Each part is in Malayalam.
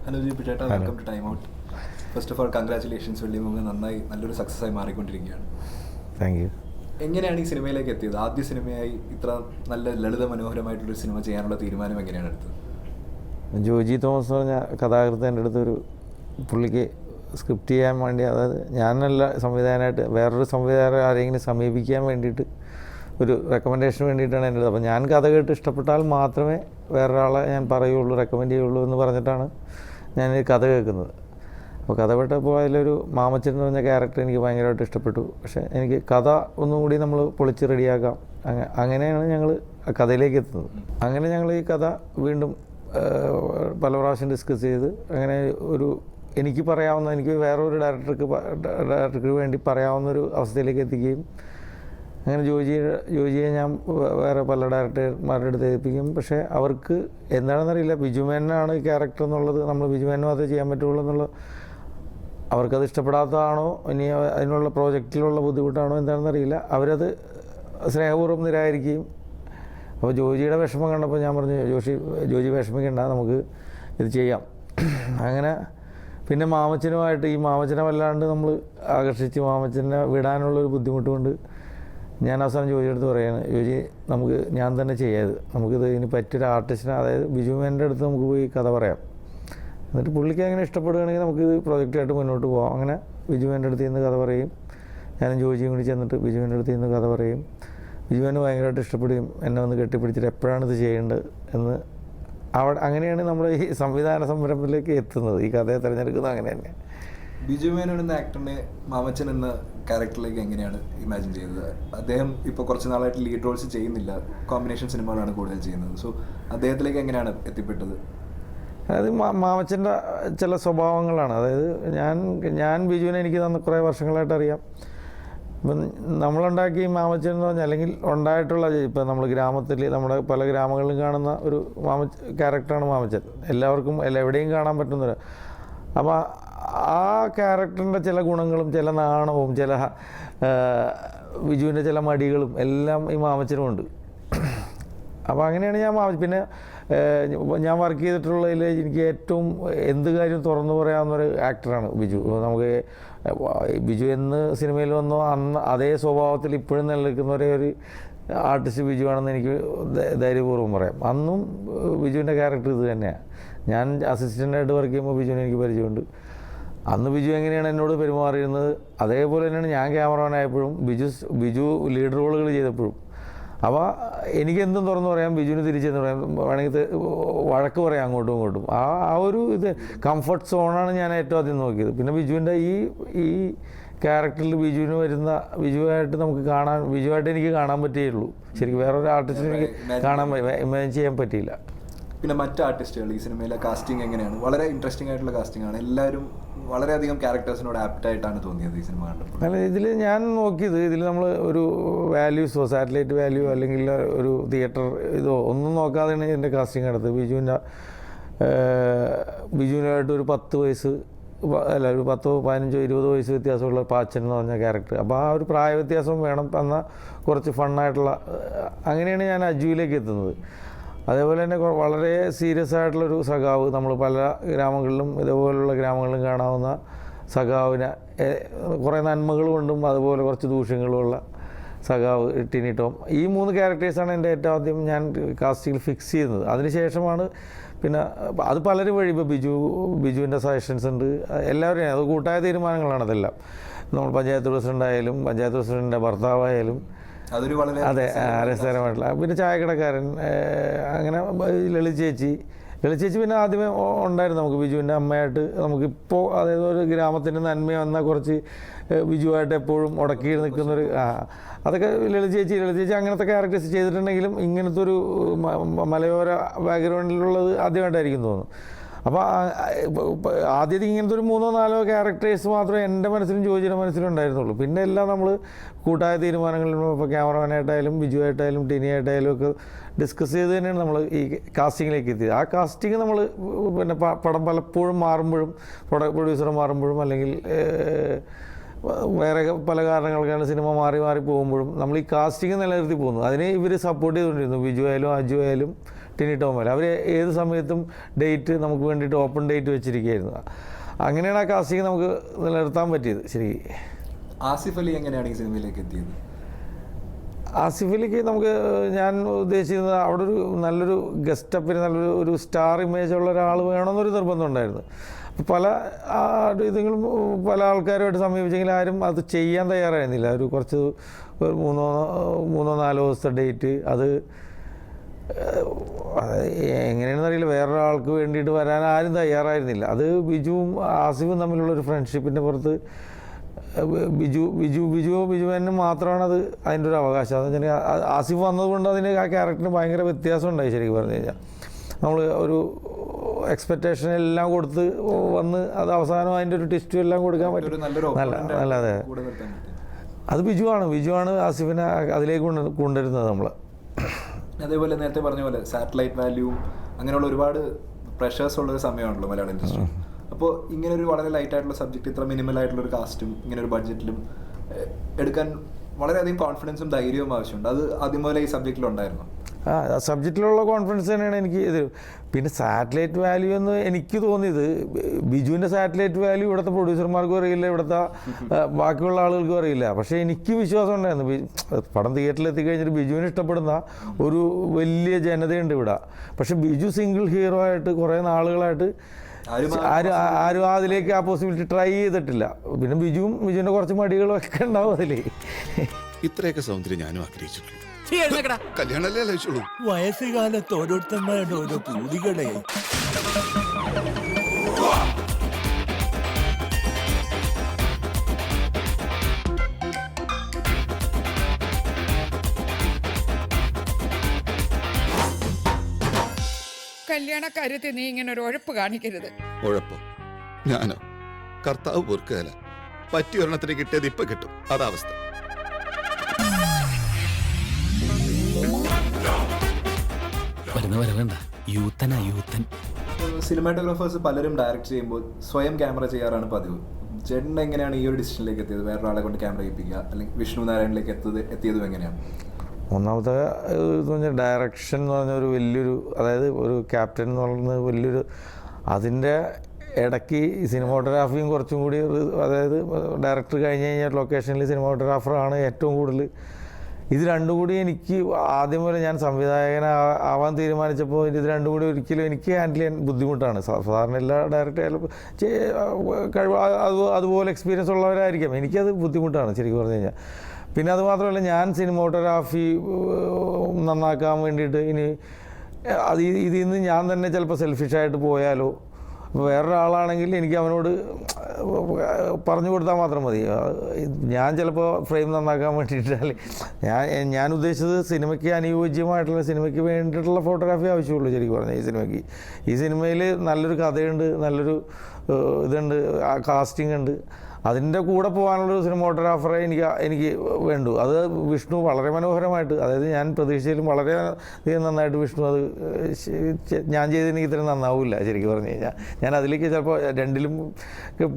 അനുജി ചേട്ടാ, welcome to time out. First of all congratulations. വെള്ളിമുഖ നല്ലൊരു സക്സസ് ആയി മാറിക്കൊണ്ടിരിക്കുകയാണ്. Thank you. എങ്ങനെയാണ് ഈ സിനിമയിലേക്ക് എത്തിയത്? ആദ്യ സിനിമയായി ഇത്ര നല്ല ലളിത മനോഹരമായിട്ടുള്ളൊരു സിനിമ ചെയ്യാനുള്ള തീരുമാനം എങ്ങനെയാണ് എടുത്തത്? ജോജി തോമസ് പറഞ്ഞ കഥാകൃത്ത് എൻ്റെ അടുത്തൊരു പുള്ളിക്ക് സ്ക്രിപ്റ്റ് ചെയ്യാൻ വേണ്ടി, അതായത് ഞാനല്ല സംവിധാനമായിട്ട് വേറൊരു സംവിധായകരെ ആരെങ്കിലും സമീപിക്കാൻ വേണ്ടിയിട്ട് ഒരു റെക്കമെൻഡേഷന് വേണ്ടിയിട്ടാണ് എൻ്റെ അടുത്ത്. അപ്പോൾ ഞാൻ കഥ കേട്ട് ഇഷ്ടപ്പെട്ടാൽ മാത്രമേ വേറൊരാളെ ഞാൻ പറയുള്ളൂ, റെക്കമെൻഡ് ചെയ്യുള്ളൂ എന്ന് പറഞ്ഞിട്ടാണ് ഞാൻ ഈ കഥ കേൾക്കുന്നത്. അപ്പോൾ കഥ പെട്ടപ്പോൾ അതിലൊരു മാമച്ചൻ എന്ന് പറഞ്ഞ ക്യാരക്ടർ എനിക്ക് ഭയങ്കരമായിട്ട് ഇഷ്ടപ്പെട്ടു. പക്ഷേ എനിക്ക് കഥ ഒന്നും കൂടി നമ്മൾ പൊളിച്ച് റെഡിയാക്കാം, അങ്ങനെയാണ് ഞങ്ങൾ കഥയിലേക്ക് എത്തുന്നത്. അങ്ങനെ ഞങ്ങൾ ഈ കഥ വീണ്ടും പല പ്രാവശ്യം ഡിസ്കസ് ചെയ്ത് അങ്ങനെ എനിക്ക് പറയാവുന്ന, എനിക്ക് വേറൊരു ഡയറക്ടർക്ക് വേണ്ടി പറയാവുന്നൊരു അവസ്ഥയിലേക്ക് എത്തിക്കുകയും അങ്ങനെ ജോജിയെ ഞാൻ വേറെ പല ഡയറക്ടർമാരുടെ അടുത്ത് ഏൽപ്പിക്കും. പക്ഷേ അവർക്ക് എന്താണെന്നറിയില്ല, ബിജുമേനാണ് ഈ ക്യാരക്ടർ എന്നുള്ളത്, നമ്മൾ ബിജുമേനും അത് ചെയ്യാൻ പറ്റുള്ളൂ എന്നുള്ളത് അവർക്കത് ഇഷ്ടപ്പെടാത്തതാണോ, ഇനി അതിനുള്ള പ്രോജക്റ്റിലുള്ള ബുദ്ധിമുട്ടാണോ എന്താണെന്നറിയില്ല. അവരത് സ്നേഹപൂർവ്വം നിരാകരിക്കുകയും. അപ്പോൾ ജോജിയുടെ വിഷമം കണ്ടപ്പോൾ ഞാൻ പറഞ്ഞു, ജോജി വിഷമിക്കണ്ട, നമുക്ക് ഇത് ചെയ്യാം. അങ്ങനെ പിന്നെ മാമച്ചനുമായിട്ട് ഈ മാമച്ചനെ വല്ലാണ്ട് നമ്മൾ ആകർഷിച്ച് മാമച്ചനെ വിടാനുള്ളൊരു ബുദ്ധിമുട്ട് കൊണ്ട് ഞാൻ അവസാനം ജോജിയുടെ പറയാണ്, ജോജി ഞാൻ തന്നെ ചെയ്യാത്, നമുക്കിത് ഇനി പറ്റിയൊരു ആർട്ടിസ്റ്റിനെ, അതായത് ബിജുമേൻ്റെ അടുത്ത് നമുക്ക് പോയി കഥ പറയാം, എന്നിട്ട് പുള്ളിക്ക് അങ്ങനെ ഇഷ്ടപ്പെടുകയാണെങ്കിൽ നമുക്കിത് പ്രൊജക്റ്റായിട്ട് മുന്നോട്ട് പോകാം. അങ്ങനെ ബിജുമേൻ്റെ അടുത്ത് നിന്ന് കഥ പറയും. ഞാനും ജോജിയും കൂടി ചെന്നിട്ട് ബിജുമേൻ്റെ അടുത്ത് നിന്ന് കഥ പറയും. ബിജുമേന് ഭയങ്കരമായിട്ട് ഇഷ്ടപ്പെടുകയും എന്നെ ഒന്ന് കെട്ടിപ്പിടിച്ചിട്ട് എപ്പോഴാണ് ഇത് ചെയ്യേണ്ടത് എന്ന് അങ്ങനെയാണ് നമ്മൾ ഈ സംവിധാന സംരംഭത്തിലേക്ക് എത്തുന്നത്. ഈ കഥയെ തിരഞ്ഞെടുക്കുന്നത് അങ്ങനെ തന്നെ. ബിജുമേനോൻ എന്ന ആക്ടറിനെ മാമച്ചൻ എന്ന ക്യാരക്ടറിലേക്ക് എങ്ങനെയാണ് ഇമാജിൻ ചെയ്തത്? അദ്ദേഹം ഇപ്പോൾ കുറച്ച് നാളായിട്ട് ലീഡ് റോൾസ് ചെയ്യുന്നില്ല, കോമ്പിനേഷൻ സിനിമകളാണ് കൂടുതൽ ചെയ്യുന്നത്. സോ അദ്ദേഹത്തിലേക്ക് എങ്ങനെയാണ് എത്തിപ്പെട്ടത്? അതായത് മാമച്ചൻ്റെ ചില സ്വഭാവങ്ങളാണ്. അതായത് ഞാൻ ബിജുവിനെ എനിക്ക് തന്ന കുറേ വർഷങ്ങളായിട്ട് അറിയാം. ഇപ്പം നമ്മളുണ്ടാക്കിയ മാമച്ചൻ എന്ന് പറഞ്ഞാൽ, അല്ലെങ്കിൽ ഉണ്ടായിട്ടുള്ള, ഇപ്പം നമ്മൾ ഗ്രാമത്തിൽ നമ്മുടെ പല ഗ്രാമങ്ങളിലും കാണുന്ന ഒരു ക്യാരക്ടറാണ് മാമച്ചൻ. എല്ലാവർക്കും എവിടെയും കാണാൻ പറ്റുന്നൊരു. അപ്പോൾ ആ ക്യാരക്ടറിൻ്റെ ചില ഗുണങ്ങളും ചില നാണവും ചില ബിജുവിൻ്റെ ചില മടികളും എല്ലാം ഈ മാമച്ചനുമുണ്ട്. അപ്പോൾ അങ്ങനെയാണ് ഞാൻ പിന്നെ ഞാൻ വർക്ക് ചെയ്തിട്ടുള്ളതിൽ എനിക്ക് ഏറ്റവും എന്ത് കാര്യം തുറന്നു പറയാവുന്നൊരു ആക്ടറാണ് ബിജു. നമുക്ക് ബിജു എന്ന് സിനിമയിൽ വന്നോ അന്ന് അതേ സ്വഭാവത്തിൽ ഇപ്പോഴും നിലനിൽക്കുന്ന ഒരു ആർട്ടിസ്റ്റ് ബിജു ആണെന്ന് എനിക്ക് ധൈര്യപൂർവ്വം പറയാം. അന്നും ബിജുവിൻ്റെ ക്യാരക്ടർ ഇത് തന്നെയാണ്. ഞാൻ അസിസ്റ്റൻ്റായിട്ട് വർക്ക് ചെയ്യുമ്പോൾ ബിജുവിനെ എനിക്ക് പരിചയമുണ്ട്. അന്ന് ബിജു എങ്ങനെയാണ് എന്നോട് പെരുമാറിയിരുന്നത് അതേപോലെ തന്നെയാണ് ഞാൻ ക്യാമറമാനായപ്പോഴും ബിജു ലീഡ് റോളുകൾ ചെയ്തപ്പോഴും. അപ്പോൾ എനിക്കെന്തും തുറന്നു പറയാം, ബിജുവിന് തിരിച്ചെന്ന് പറയാം, വേണമെങ്കിൽ വഴക്ക് പറയാം അങ്ങോട്ടും ഇങ്ങോട്ടും. ആ ഒരു കംഫർട്ട് സോണാണ് ഞാൻ ഏറ്റവും ആദ്യം നോക്കിയത്. പിന്നെ ബിജുവിൻ്റെ ഈ ക്യാരക്ടറിൽ ബിജുവായിട്ട് ബിജുവായിട്ട് എനിക്ക് കാണാൻ പറ്റുകയുള്ളൂ. ശരിക്കും വേറൊരു ആർട്ടിസ്റ്റിന് എനിക്ക് ഇമാജിൻ ചെയ്യാൻ പറ്റിയില്ല. പിന്നെ മറ്റ് ആർട്ടിസ്റ്റുകൾ ഈ സിനിമയിലെ കാസ്റ്റിംഗ് എങ്ങനെയാണ്? വളരെ ഇൻട്രസ്റ്റിംഗ് ആയിട്ടുള്ള കാസ്റ്റിംഗ് ആണ്. എല്ലാവരും വളരെയധികം ക്യാരക്ടേഴ്സിനോട് ആപ്റ്റായിട്ടാണ് തോന്നിയത് ഈ സിനിമ കണ്ടപ്പോൾ. അല്ല, ഇതിൽ ഞാൻ നോക്കിയത്, ഇതിൽ നമ്മൾ ഒരു വാല്യൂസോ സാറ്റലൈറ്റ് വാല്യൂ അല്ലെങ്കിൽ ഒരു തിയേറ്റർ ഇതോ ഒന്നും നോക്കാതെയാണ് ഇതിൻ്റെ കാസ്റ്റിംഗ് നടത്തുന്നത്. ബിജുവിനായിട്ട് ഒരു 10 വയസ്സ് അല്ല, ഒരു 10, 15, 20 വയസ്സ് വ്യത്യാസമുള്ള പാച്ചൻ എന്ന് പറഞ്ഞ ക്യാരക്ടർ. അപ്പോൾ ആ ഒരു പ്രായ വ്യത്യാസം വേണം, എന്നാൽ കുറച്ച് ഫണ്ണായിട്ടുള്ള, അങ്ങനെയാണ് ഞാൻ അജുവിലേക്ക് എത്തുന്നത്. അതേപോലെ തന്നെ വളരെ സീരിയസ് ആയിട്ടുള്ളൊരു സഖാവ്, നമ്മൾ പല ഗ്രാമങ്ങളിലും ഇതേപോലുള്ള ഗ്രാമങ്ങളിലും കാണാവുന്ന സഖാവിനെ കുറേ നന്മകളുമുണ്ടും അതുപോലെ കുറച്ച് ദൂഷ്യങ്ങളുമുള്ള സഖാവ് ടിനി ടോം. ഈ 3 ക്യാരക്ടേഴ്സാണ് എൻ്റെ ഏറ്റവും ആദ്യം ഞാൻ കാസ്റ്റിങ്ങിൽ ഫിക്സ് ചെയ്യുന്നത്. അതിനുശേഷമാണ് പിന്നെ അത് പലരും വഴി, ഇപ്പോൾ ബിജുവിൻ്റെ സജഷൻസ് ഉണ്ട്, എല്ലാവരും അത് കൂട്ടായ തീരുമാനങ്ങളാണ് അതെല്ലാം. നമ്മൾ പഞ്ചായത്ത് പ്രസിഡൻ്റായാലും പഞ്ചായത്ത് പ്രസിഡൻ്റിൻ്റെ ഭർത്താവായാലും അതെ, രസകരമായിട്ടുള്ള. പിന്നെ ചായക്കടക്കാരൻ, അങ്ങനെ ലളിത ചേച്ചി പിന്നെ ആദ്യമേ ഉണ്ടായിരുന്നു നമുക്ക് ബിജുവിൻ്റെ അമ്മയായിട്ട്. നമുക്കിപ്പോൾ അതായത് ഒരു ഗ്രാമത്തിൻ്റെ നന്മ വന്ന കുറച്ച് ബിജുവായിട്ട് എപ്പോഴും ഉടക്കി നിൽക്കുന്നൊരു അതൊക്കെ ലളിത ചേച്ചി അങ്ങനത്തെ ക്യാരക്ടേഴ്സ് ചെയ്തിട്ടുണ്ടെങ്കിലും ഇങ്ങനത്തെ ഒരു മലയോര ബാക്ക്ഗ്രൗണ്ടിലുള്ളത് ആദ്യമായിട്ടായിരിക്കും തോന്നുന്നു. അപ്പോൾ ആദ്യത്തെ ഇങ്ങനത്തെ ഒരു 3-4 ക്യാരക്ടേഴ്സ് മാത്രമേ എൻ്റെ മനസ്സിലും ജോജിയുടെ മനസ്സിലും ഉണ്ടായിരുന്നുള്ളൂ. പിന്നെ എല്ലാം നമ്മൾ കൂട്ടായ തീരുമാനങ്ങളിലും, ഇപ്പോൾ ക്യാമറമാനായിട്ടായാലും ബിജുവായിട്ടായാലും ടിനിയായിട്ടായാലും ഒക്കെ ഡിസ്കസ് ചെയ്ത് തന്നെയാണ് നമ്മൾ ഈ കാസ്റ്റിങ്ങിലേക്ക് എത്തിയത്. ആ കാസ്റ്റിങ് നമ്മൾ പിന്നെ പടം പലപ്പോഴും മാറുമ്പോഴും, പ്രൊഡ്യൂസർ മാറുമ്പോഴും, അല്ലെങ്കിൽ വേറെ പല കാരണങ്ങൾക്കാണ് സിനിമ മാറി പോകുമ്പോഴും നമ്മൾ ഈ കാസ്റ്റിംഗ് നിലനിർത്തി പോകുന്നു. അതിനെ ഇവർ സപ്പോർട്ട് ചെയ്തുകൊണ്ടിരുന്നു. ബിജു ആയാലും അജു ആയാലും ടിനി ടോമൽ. അവർ ഏത് സമയത്തും ഡേറ്റ് നമുക്ക് വേണ്ടിയിട്ട് ഓപ്പൺ ഡേറ്റ് വെച്ചിരിക്കുകയായിരുന്നു. അങ്ങനെയാണ് ആ കാസ്റ്റിംഗ് നമുക്ക് നിലനിർത്താൻ പറ്റിയത്. ശരി, ആസിഫ് അലി എങ്ങനെയാണ് ഈ സിനിമയിലേക്ക് എത്തിയത്? ആസിഫ് അലിക്ക് ഞാൻ ഉദ്ദേശിക്കുന്നത് അവിടെ ഒരു നല്ലൊരു ഗസ്റ്റപ്പിന് നല്ലൊരു സ്റ്റാർ ഇമേജ് ഉള്ള ഒരാൾ വേണമെന്നൊരു നിർബന്ധം ഉണ്ടായിരുന്നു. അപ്പോൾ പല ഇതുങ്ങളും പല ആൾക്കാരുമായിട്ട് സമീപിച്ചെങ്കിൽ ആരും അത് ചെയ്യാൻ തയ്യാറായിരുന്നില്ല. ഒരു കുറച്ച് മൂന്നോ നാലോ ദിവസത്തെ ഡേറ്റ് അത് എങ്ങനെയാണെന്ന് അറിയില്ല, വേറൊരാൾക്ക് വേണ്ടിയിട്ട് വരാൻ ആരും തയ്യാറായിരുന്നില്ല. അത് ബിജുവും ആസിഫും തമ്മിലുള്ളൊരു ഫ്രണ്ട്ഷിപ്പിൻ്റെ പുറത്ത് ബിജുവിന് മാത്രമാണ് അത് അതിൻ്റെ ഒരു അവകാശം. അതെന്ന് വെച്ചാൽ ആസിഫ് വന്നതുകൊണ്ട് അതിന് ആ ക്യാരക്ടറിന് ഭയങ്കര വ്യത്യാസം ഉണ്ടായി. ശരിക്കും പറഞ്ഞു കഴിഞ്ഞാൽ നമ്മൾ ഒരു എക്സ്പെക്റ്റേഷൻ എല്ലാം കൊടുത്ത് വന്ന് അത് അവസാനം അതിൻ്റെ ഒരു ടെസ്റ്റും എല്ലാം കൊടുക്കാൻ പറ്റും. നല്ല അതെ, അത് ബിജുവാണ് ആസിഫിനെ അതിലേക്ക് കൊണ്ടുവരുന്നത് നമ്മൾ. അതേപോലെ നേരത്തെ പറഞ്ഞ പോലെ സാറ്റലൈറ്റ് വാല്യൂവും അങ്ങനെയുള്ള ഒരുപാട് പ്രഷേഴ്സ് ഉള്ളൊരു സമയമാണല്ലോ മലയാളം ഇൻഡസ്ട്രി. അപ്പോൾ ഇങ്ങനെ ഒരു വളരെ ലൈറ്റ് ആയിട്ടുള്ള സബ്ജക്റ്റ് ഇത്ര മിനിമൽ ആയിട്ടുള്ള ഒരു കാസ്റ്റും ഇങ്ങനെ ഒരു ബഡ്ജറ്റിലും എടുക്കാൻ വളരെയധികം കോൺഫിഡൻസും ധൈര്യവും ആവശ്യമുണ്ട്. അത് ആദ്യം പോലെ ഈ സബ്ജക്റ്റിലുണ്ടായിരുന്നു. സബ്ജക്റ്റിലുള്ള കോൺഫിഡൻസ് തന്നെയാണ് എനിക്ക് ഇത്. പിന്നെ സാറ്റലൈറ്റ് വാല്യൂ എന്ന് എനിക്ക് തോന്നിയത്, ബിജുവിൻ്റെ സാറ്റലൈറ്റ് വാല്യൂ ഇവിടുത്തെ പ്രൊഡ്യൂസർമാർക്കും അറിയില്ല, ഇവിടുത്തെ ബാക്കിയുള്ള ആളുകൾക്കും അറിയില്ല. പക്ഷേ എനിക്ക് വിശ്വാസം ഉണ്ടായിരുന്നു പടം തിയേറ്ററിൽ എത്തിക്കഴിഞ്ഞിട്ട് ബിജുവിനെ ഇഷ്ടപ്പെടുന്ന ഒരു വലിയ ജനതയുണ്ട് ഇവിടെ. പക്ഷേ ബിജു സിംഗിൾ ഹീറോ ആയിട്ട് കുറേ നാളുകളായിട്ട് ആരും അതിലേക്ക് ആ പോസിബിലിറ്റി ട്രൈ ചെയ്തിട്ടില്ല. പിന്നെ ബിജുവിൻ്റെ കുറച്ച് മടികളും ഒക്കെ ഉണ്ടാവും അതിൽ. ഇത്രയൊക്കെ സൗന്ദര്യം ഞാനും ആഗ്രഹിച്ചിട്ടുള്ളൂ. കല്യാണല്ലേ ആലോചിച്ചുള്ളൂ. വയസ്സുകാലത്ത് ഓരോരുത്തന്മാരുടെ ഓരോ പൂതികളെ. കല്യാണക്കാര്യത്തിൽ നീ ഇങ്ങനെ ഒരു ഉഴപ്പ് കാണിക്കരുത്. ഉഴപ്പോ? ഞാനോ? കർത്താവ് പൊറുക്കുകയല്ല. പറ്റിയൊരെണ്ണത്തിന് കിട്ടിയത് ഇപ്പൊ കിട്ടും, അതാവസ്ഥ. യൂത്തൻ സിനിമാറ്റോഗ്രാഫേഴ്സ് പലരും ഡയറക്റ്റ് ചെയ്യുമ്പോൾ സ്വയം ക്യാമറ ചെയ്യാറാണ് പതിവ്. ചേട്ടൻ എങ്ങനെയാണ് ഈ ഒരു ഡിസിഷനിലേക്ക് എത്തിയത്? വേറൊരാളെ കൊണ്ട് ക്യാമറ ചെയ്യിപ്പിക്കുക, അല്ലെങ്കിൽ വിഷ്ണു നാരായണിലേക്ക് എത്തിയതും എങ്ങനെയാണ്? ഒന്നാമത്തെ എന്ന് പറഞ്ഞാൽ ഡയറക്ഷൻ എന്ന് പറഞ്ഞൊരു വലിയൊരു, അതായത് ഒരു ക്യാപ്റ്റൻ എന്ന് പറയുന്നത് വലിയൊരു, അതിൻ്റെ ഇടയ്ക്ക് സിനിമാറ്റോഗ്രാഫിയും കുറച്ചും കൂടി, അതായത് ഡയറക്ടർ കഴിഞ്ഞ് കഴിഞ്ഞാൽ ലൊക്കേഷനിൽ സിനിമാറ്റോഗ്രാഫറാണ് ഏറ്റവും കൂടുതൽ. ഇത് രണ്ടും കൂടി എനിക്ക് ആദ്യം പോലെ ഞാൻ സംവിധായകനാവാൻ തീരുമാനിച്ചപ്പോൾ ഇത് രണ്ടും കൂടി ഒരിക്കലും എനിക്ക് ഹാൻഡിൽ ചെയ്യാൻ ബുദ്ധിമുട്ടാണ്. സാധാരണ എല്ലാ ഡയറക്ടർ കഴിവ് അതുപോലെ എക്സ്പീരിയൻസ് ഉള്ളവരായിരിക്കാം, എനിക്കത് ബുദ്ധിമുട്ടാണ് ശരിക്കും പറഞ്ഞു കഴിഞ്ഞാൽ. പിന്നെ അതുമാത്രമല്ല, ഞാൻ സിനിമാറ്റോഗ്രാഫി നന്നാക്കാൻ വേണ്ടിയിട്ട് ഇനി ഇതിൽ നിന്ന് ഞാൻ തന്നെ ചിലപ്പോൾ സെൽഫിഷായിട്ട് പോയാലോ, വേറൊരാളാണെങ്കിൽ എനിക്ക് അവനോട് പറഞ്ഞു കൊടുത്താൽ മാത്രം മതി. ഞാൻ ചിലപ്പോൾ ഫ്രെയിം നന്നാക്കാൻ വേണ്ടിയിട്ട് ഞാൻ ഉദ്ദേശിച്ചത് സിനിമയ്ക്ക് അനുയോജ്യമായിട്ടുള്ള, സിനിമയ്ക്ക് വേണ്ടിയിട്ടുള്ള ഫോട്ടോഗ്രാഫി ആവശ്യമുള്ളൂ ശരിക്കും പറഞ്ഞാൽ. ഈ സിനിമയിൽ നല്ലൊരു കഥയുണ്ട്, നല്ലൊരു ഇതുണ്ട്, കാസ്റ്റിംഗ് ഉണ്ട്. അതിൻ്റെ കൂടെ പോകാനുള്ളൊരു സിനിമാറ്റോഗ്രാഫറെ എനിക്ക് വേണ്ടു. അത് വിഷ്ണു വളരെ മനോഹരമായിട്ട്, അതായത് ഞാൻ പ്രതീക്ഷയിലും വളരെ നന്നായിട്ട് വിഷ്ണു അത് ഞാൻ ചെയ്ത് എനിക്ക് ഇത്രയും നന്നാവില്ല ശരിക്കും പറഞ്ഞു കഴിഞ്ഞാൽ. ഞാൻ അതിലേക്ക് ചിലപ്പോൾ രണ്ടിലും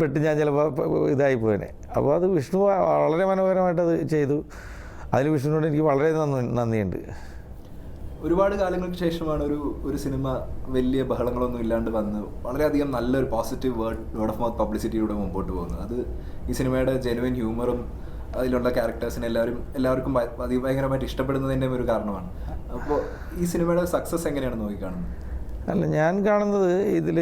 പെട്ട് ഞാൻ ചിലപ്പോൾ ഇതായിപ്പോയനെ. അപ്പോൾ അത് വിഷ്ണു വളരെ മനോഹരമായിട്ട് അത് ചെയ്തു. അതിൽ വിഷ്ണുവിനോട് എനിക്ക് വളരെ നന്ദിയുണ്ട്. ഒരുപാട് കാലങ്ങൾക്ക് ശേഷമാണ് ഒരു സിനിമ വലിയ ബഹളങ്ങളൊന്നും ഇല്ലാണ്ട് വന്ന് വളരെയധികം നല്ലൊരു പോസിറ്റീവ് വേർഡ് ഓഫ് മൗത്ത് പബ്ലിസിറ്റിയിലൂടെ മുമ്പോട്ട് പോകുന്നത്. അത് ഈ സിനിമയുടെ ജെനുവിൻ ഹ്യൂമറും അതിലുള്ള ക്യാരക്ടേഴ്സിനെ എല്ലാവർക്കും ഭയങ്കരമായിട്ട് ഇഷ്ടപ്പെടുന്നതിൻ്റെ ഒരു കാരണമാണ്. അപ്പോൾ ഈ സിനിമയുടെ സക്സസ് എങ്ങനെയാണ് നോക്കിക്കാണുന്നത്? അല്ല, ഞാൻ കാണുന്നത് ഇതിൽ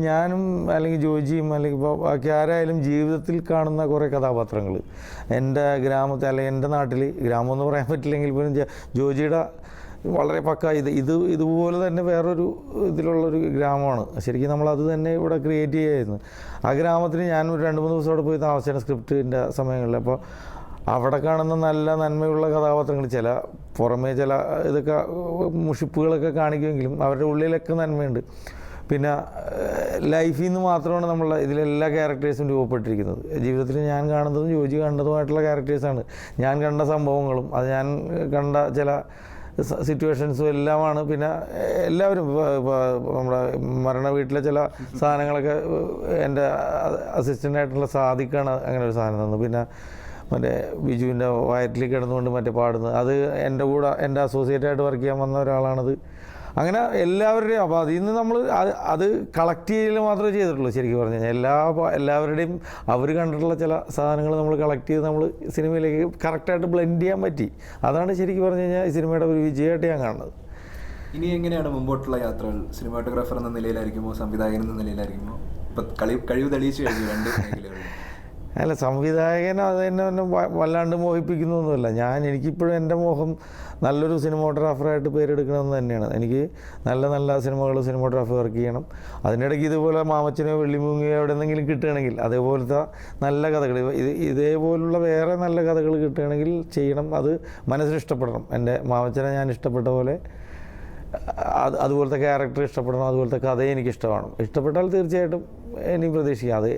ഞാനും അല്ലെങ്കിൽ ജോജിയും അല്ലെങ്കിൽ ബാക്കി ആരായാലും ജീവിതത്തിൽ കാണുന്ന കുറേ കഥാപാത്രങ്ങൾ എൻ്റെ ഗ്രാമത്തിൽ അല്ലെങ്കിൽ എൻ്റെ നാട്ടിൽ, ഗ്രാമമെന്ന് പറയാൻ പറ്റില്ലെങ്കിൽ പോലും ജോജിയുടെ വളരെ പക്ക ഇതുപോലെ തന്നെ വേറൊരു ഇതിലുള്ളൊരു ഗ്രാമമാണ് ശരിക്കും. നമ്മളത് തന്നെ ഇവിടെ ക്രിയേറ്റ് ചെയ്യായിരുന്നു. ആ ഗ്രാമത്തിൽ ഞാൻ ഒരു 2-3 ദിവസം അവിടെ പോയി താമസിച്ചാണ് സ്ക്രിപ്റ്റിൻ്റെ സമയങ്ങളിൽ. അപ്പോൾ അവിടെ കാണുന്ന നല്ല നന്മയുള്ള കഥാപാത്രങ്ങൾ, പുറമേ ചില ഇതൊക്കെ മുഷിപ്പുകളൊക്കെ കാണിക്കുമെങ്കിലും അവരുടെ ഉള്ളിലൊക്കെ നന്മയുണ്ട്. പിന്നെ ലൈഫിൽ നിന്ന് മാത്രമാണ് ഇതിലെല്ലാ ക്യാരക്ടേഴ്സും രൂപപ്പെട്ടിരിക്കുന്നത്. ജീവിതത്തിൽ ഞാൻ കാണുന്നതും ജോജി കണ്ടതുമായിട്ടുള്ള ക്യാരക്ടേഴ്സാണ്. ഞാൻ കണ്ട സംഭവങ്ങളും അത് ഞാൻ കണ്ട ചില സിറ്റുവേഷൻസും എല്ലാമാണ്. പിന്നെ എല്ലാവരും നമ്മുടെ മരണ വീട്ടിലെ ചില സാധനങ്ങളൊക്കെ എൻ്റെ അസിസ്റ്റൻ്റായിട്ടുള്ള സാദിഖാണ് അങ്ങനെ ഒരു സാധനം തന്നത്. പിന്നെ മറ്റേ ബിജുവിൻ്റെ വയറ്റിൽ കിടന്നുകൊണ്ട് പാടുന്നത്, അത് എൻ്റെ കൂടെ എൻ്റെ അസോസിയേറ്റായിട്ട് വർക്ക് ചെയ്യാൻ വന്ന ഒരാളാണത്. അങ്ങനെ എല്ലാവരുടെയും അപ്പോൾ അതിൽ നിന്ന് നമ്മൾ അത് കളക്ട് ചെയ്യൽ മാത്രമേ ചെയ്തിട്ടുള്ളൂ. ശരിക്കും പറഞ്ഞു കഴിഞ്ഞാൽ എല്ലാവരുടെയും അവർ കണ്ടിട്ടുള്ള ചില സാധനങ്ങൾ നമ്മൾ കളക്ട് ചെയ്ത് നമ്മൾ സിനിമയിലേക്ക് കറക്റ്റായിട്ട് ബ്ലെൻഡ് ചെയ്യാൻ പറ്റി. അതാണ് ശരിക്കും പറഞ്ഞു കഴിഞ്ഞാൽ ഈ സിനിമയുടെ ഒരു വിജയമായിട്ട് ഞാൻ കാണുന്നത്. ഇനി എങ്ങനെയാണ് മുമ്പോട്ടുള്ള യാത്രകൾ? സിനിമാറ്റോഗ്രാഫർ എന്ന നിലയിലായിരിക്കുമോ, സംവിധായകൻ എന്ന നിലയിലായിരിക്കുമോ? ഇപ്പം കഴിവ് തെളിയിച്ചു കഴിഞ്ഞു രണ്ട് മേഖലകളിൽ. അല്ല, സംവിധായകൻ അത് തന്നെ വല്ലാണ്ട് മോഹിപ്പിക്കുന്നൊന്നുമില്ല. എനിക്കിപ്പോഴും എൻ്റെ മോഹം നല്ലൊരു സിനിമാറ്റോഗ്രാഫറായിട്ട് പേരെടുക്കണമെന്ന് തന്നെയാണ്. എനിക്ക് നല്ല നല്ല സിനിമകൾ സിനിമാറ്റോഗ്രാഫി വർക്ക് ചെയ്യണം. അതിനിടയ്ക്ക് ഇതുപോലെ മാമച്ചനോ വെള്ളിമൂങ്ങിയോ എവിടെ നിന്നെങ്കിലും കിട്ടുകയാണെങ്കിൽ അതേപോലത്തെ നല്ല കഥകൾ ഇതേപോലുള്ള വേറെ നല്ല കഥകൾ കിട്ടുകയാണെങ്കിൽ ചെയ്യണം. അത് മനസ്സിലിഷ്ടപ്പെടണം. എൻ്റെ മാമച്ചനെ ഞാൻ ഇഷ്ടപ്പെട്ട പോലെ അതുപോലത്തെ ക്യാരക്ടർ ഇഷ്ടപ്പെടണം, അതുപോലത്തെ കഥയും എനിക്ക് ഇഷ്ടമാണ്. ഇഷ്ടപ്പെട്ടാൽ തീർച്ചയായിട്ടും എനിക്ക് പ്രതീക്ഷിക്കാം. അത്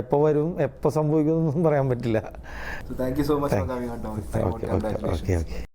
എപ്പോൾ വരും എപ്പോൾ സംഭവിക്കുമെന്നൊന്നും പറയാൻ പറ്റില്ല. Thank you so much for coming on. Okay.